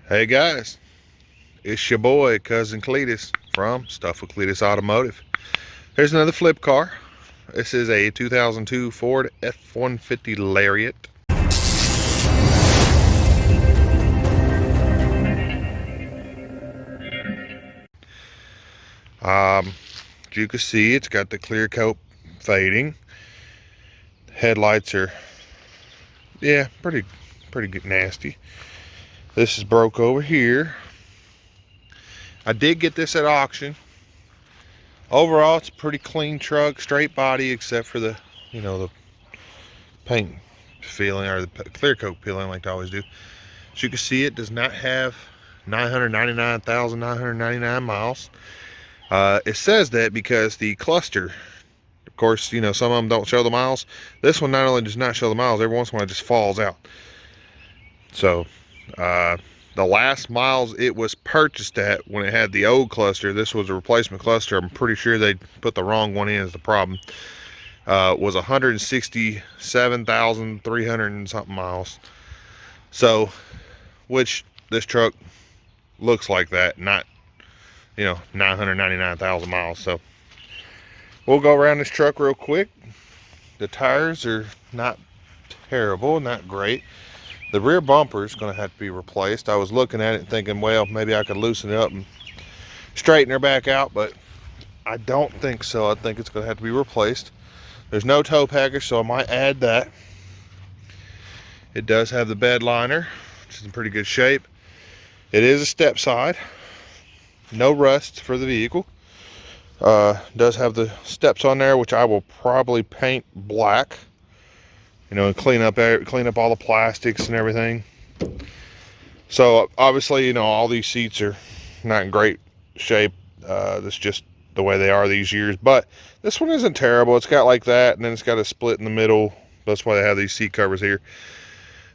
Hey guys, it's your boy Cousin Cletus from Stuff with Cletus Automotive. Here's another flip car. This is a 2002 Ford F150 Lariat. As you can see, it's got the clear coat fading. Headlights are, yeah, pretty good, nasty. This is broke over here. I did get this at auction. Overall, it's a pretty clean truck, straight body, except for the paint feeling or the clear coat peeling like they always do. As you can see, it does not have 999,999 miles. It says that because the cluster, of course, some of them don't show the miles. This one not only does not show the miles, every once in a while it just falls out. So the last miles it was purchased at, when it had the old cluster, this was a replacement cluster. I'm pretty sure they put the wrong one in, is the problem. Was 167,300 and something miles. So, which this truck looks like that, not 999,000 miles. So we'll go around this truck real quick. The tires are not terrible, not great. The rear bumper is going to have to be replaced. I was looking at it and thinking, well, maybe I could loosen it up and straighten her back out, but I don't think so. I think it's going to have to be replaced. There's no tow package, so I might add that. It does have the bed liner, which is in pretty good shape. It is a step side. No rust for the vehicle. Does have the steps on there, which I will probably paint black. And clean up all the plastics and everything. So obviously, all these seats are not in great shape. That's just the way they are these years. But this one isn't terrible. It's got like that, and then it's got a split in the middle. That's why they have these seat covers here.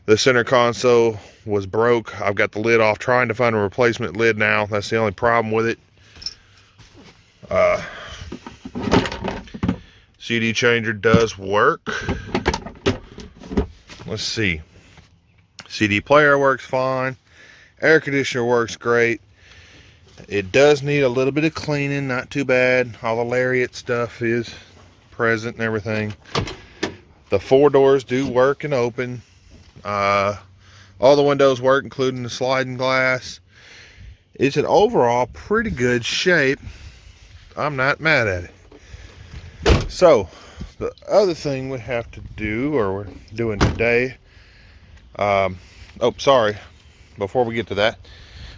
The center console was broke. I've got the lid off, trying to find a replacement lid now. That's the only problem with it. CD changer does work. Let's see. CD player works fine. Air conditioner works great. It does need a little bit of cleaning, not too bad. All the lariat stuff is present and everything. The 4 doors do work and open. All the windows work, including the sliding glass. It's an overall pretty good shape. I'm not mad at it. So the other thing we have to do, or we're doing today, before we get to that,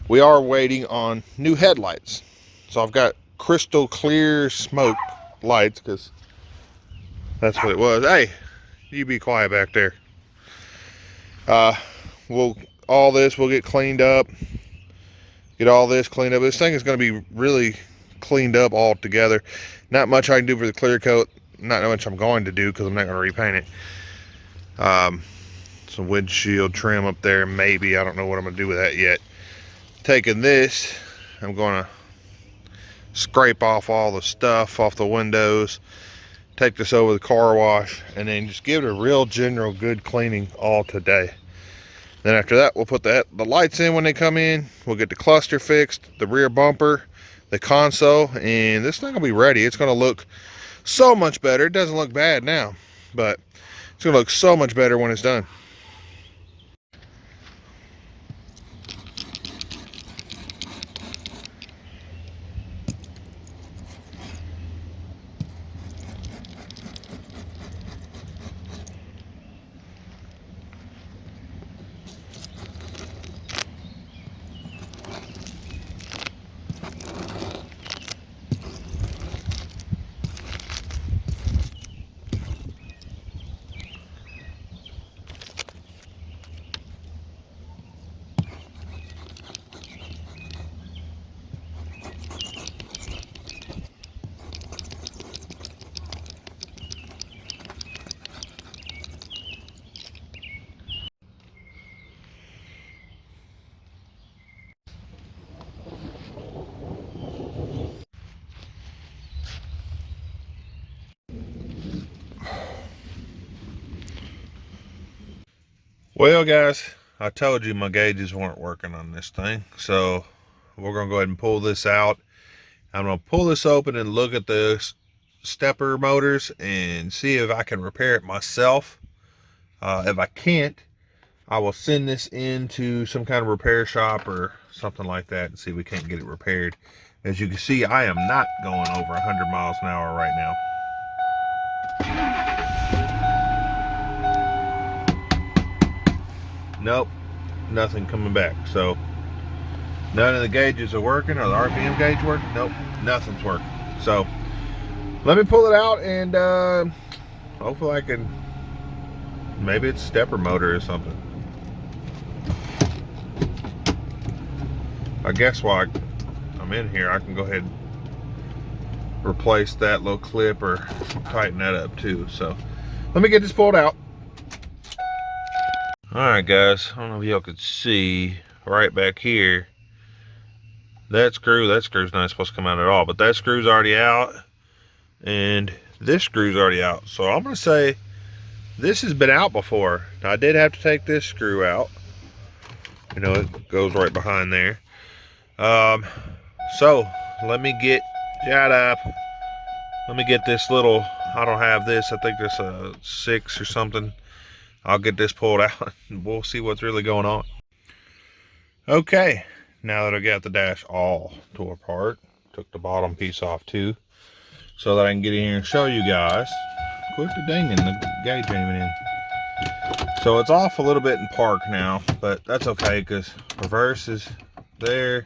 we are waiting on new headlights. So I've got crystal clear smoke lights, because that's what it was. Hey, you be quiet back there. We'll get cleaned up, get all this cleaned up. This thing is going to be really cleaned up all together. Not much I can do for the clear coat. Not much I'm going to do, because I'm not going to repaint it. Some windshield trim up there, maybe. I don't know what I'm going to do with that yet. Taking this, I'm going to scrape off all the stuff off the windows, take this over the car wash, and then just give it a real general good cleaning all today. Then after that, we'll put the lights in when they come in. We'll get the cluster fixed, the rear bumper, the console, and this thing will be ready. It's going to look so much better. It doesn't look bad now, but it's going to look so much better when it's done. Well, guys, I told you my gauges weren't working on this thing, so we're gonna go ahead and pull this out. I'm gonna pull this open and look at the stepper motors and see if I can repair it myself. If I can't, I will send this into some kind of repair shop or something like that and see if we can't get it repaired. As you can see, I am not going over 100 miles an hour right now. Nope, nothing coming back. So none of the gauges are working, or the RPM gauge working. Nope, nothing's working. So let me pull it out and hopefully I can, maybe it's stepper motor or something. I guess while I'm in here, I can go ahead and replace that little clip or tighten that up too. So let me get this pulled out. Alright guys, I don't know if y'all could see right back here. That screw's not supposed to come out at all, but that screw's already out and this screw's already out. So I'm gonna say this has been out before. Now I did have to take this screw out. You know, it goes right behind there. So let me get, shut up. Let me get this little, I don't have this, I think this a 6 or something. I'll get this pulled out and we'll see what's really going on. Okay, now that I got the dash all tore apart, took the bottom piece off too, so that I can get in here and show you guys. Quit the dinging, the gauge ain't even in. So it's off a little bit in park now, but that's okay because reverse is there,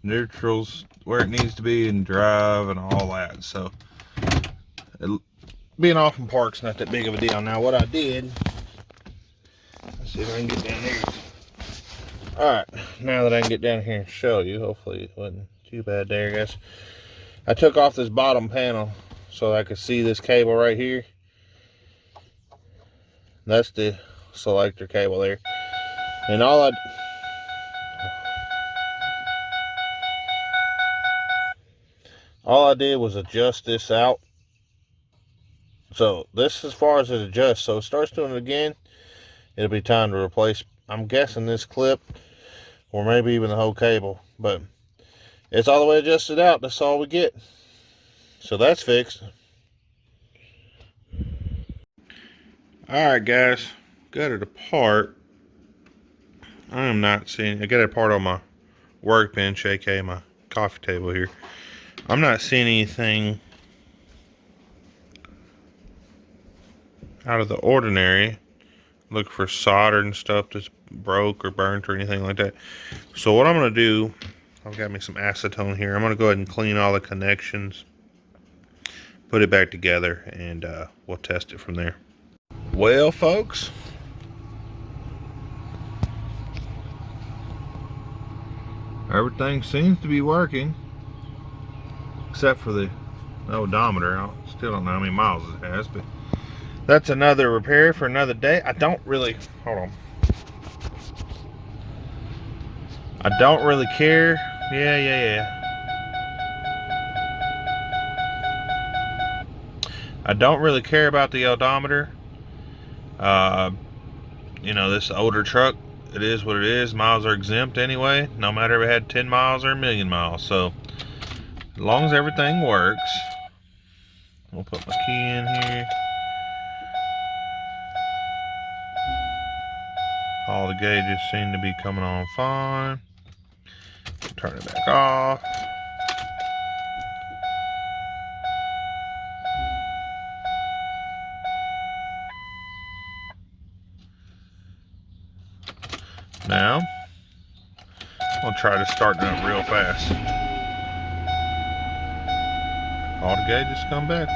neutral's where it needs to be, and drive and all that. So being off in park's not that big of a deal. Now what I did, let's see if I can get down here. Alright, now that I can get down here and show you, hopefully it wasn't too bad there, guys. I took off this bottom panel so I could see this cable right here. That's the selector cable there. And all I did was adjust this out. So this, as far as it adjusts, so it starts doing it again, it'll be time to replace, I'm guessing, this clip or maybe even the whole cable, but it's all the way adjusted out. That's all we get. So that's fixed. Alright guys, got it apart. I am not seeing, I got it apart on my workbench, aka my coffee table here. I'm not seeing anything out of the ordinary. Look for solder and stuff that's broke or burnt or anything like that. So what I'm going to do, I've got me some acetone here. I'm going to go ahead and clean all the connections, put it back together, and we'll test it from there. Well folks, everything seems to be working except for the odometer. I still don't know how many miles it has, but that's another repair for another day. I don't really, hold on. I don't really care. Yeah. I don't really care about the odometer. You know, this older truck, it is what it is. Miles are exempt anyway, no matter if it had 10 miles or a million miles. So as long as everything works, we'll put my key in here. All the gauges seem to be coming on fine. Turn it back off. Now, we'll try to start it up real fast. All the gauges come back.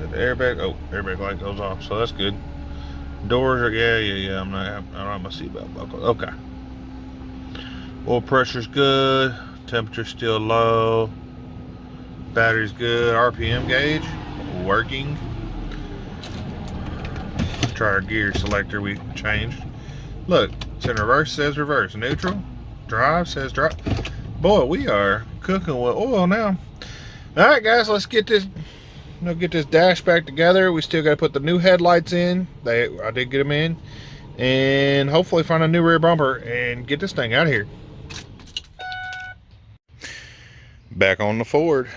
The airbag, oh, airbag light goes off, so that's good. Doors are, yeah. I don't have my seatbelt buckled. Okay. Oil pressure's good. Temperature's still low. Battery's good. RPM gauge working. Try our gear selector we changed. Look, it's in reverse, says reverse. Neutral, drive says drive. Boy, we are cooking with oil now. All right, guys, let's get this. Get this dash back together. We still got to put the new headlights in. I did get them in, and hopefully find a new rear bumper and get this thing out of here. Back on the Ford.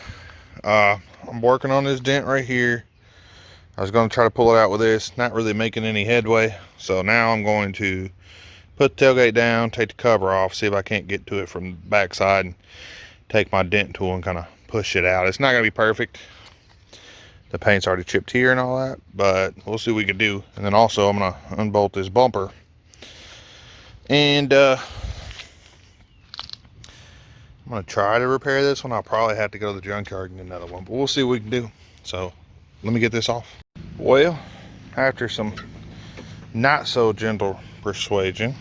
I'm working on this dent right here. I was going to try to pull it out with this, not really making any headway. So now I'm going to put the tailgate down, take the cover off, see if I can't get to it from the back side, and take my dent tool and kind of push it out. It's not going to be perfect. The paint's already chipped here and all that, but we'll see what we can do. And then also I'm going to unbolt this bumper. And I'm going to try to repair this one. I'll probably have to go to the junkyard and get another one, but we'll see what we can do. So let me get this off. Well, after some not so gentle persuasion,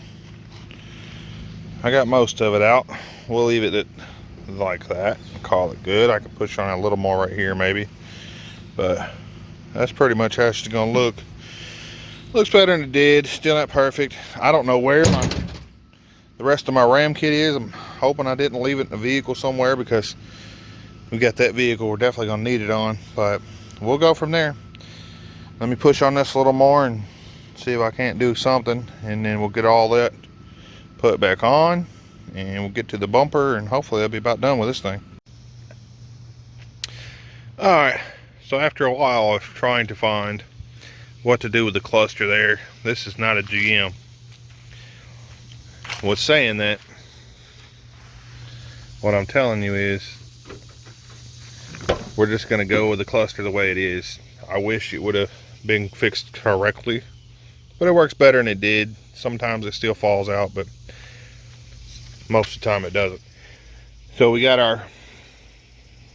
I got most of it out. We'll leave it like that, call it good. I could push on a little more right here maybe, but that's pretty much how it's gonna look. Looks better than it did. Still not perfect. I don't know where the rest of my Ram kit is. I'm hoping I didn't leave it in the vehicle somewhere, because we got that vehicle we're definitely gonna need it on, but we'll go from there. Let me push on this a little more and see if I can't do something, and then we'll get all that put back on, and we'll get to the bumper, and hopefully I'll be about done with this thing. Alright, so after a while of trying to find what to do with the cluster there, this is not a GM. What's saying that, what I'm telling you is, we're just going to go with the cluster the way it is. I wish it would have been fixed correctly, but it works better than it did. Sometimes it still falls out, but most of the time it doesn't. So we got our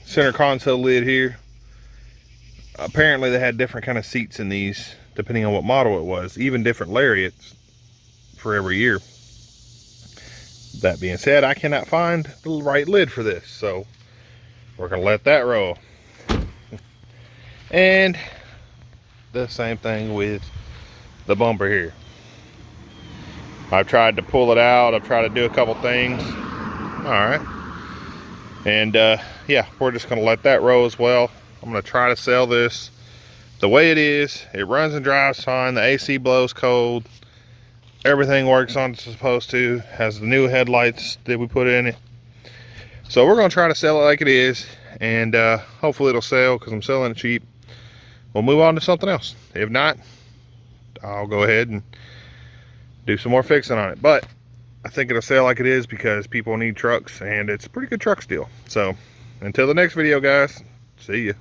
center console lid here. Apparently they had different kind of seats in these depending on what model it was, even different lariats for every year. That being said, I cannot find the right lid for this, so we're gonna let that roll. And the same thing with the bumper here. I've tried to pull it out, I've tried to do a couple things. All right, and yeah, we're just gonna let that roll as well. I'm gonna try to sell this the way it is. It runs and drives fine, the AC blows cold, everything works on it's supposed to, has the new headlights that we put in it. So we're gonna try to sell it like it is, and hopefully it'll sell, because I'm selling it cheap. We'll move on to something else. If not, I'll go ahead and do some more fixing on it. But I think it'll sell like it is, because people need trucks, and it's a pretty good truck still. So until the next video, guys, see ya.